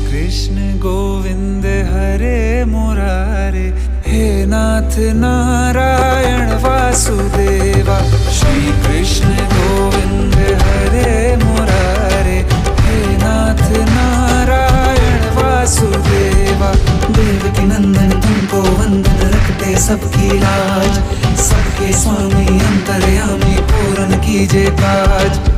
कृष्ण गोविंद हरे मुरारे, हे नाथ नारायण वासुदेवा। श्री कृष्ण गोविंद हरे मुरारे, हे नाथ नारायण वासुदेवा। देवकी नंदन तुमको वंदन, रखते सबकी लाज, सबके स्वामी अंतर्यामी पूर्ण कीजिए काज।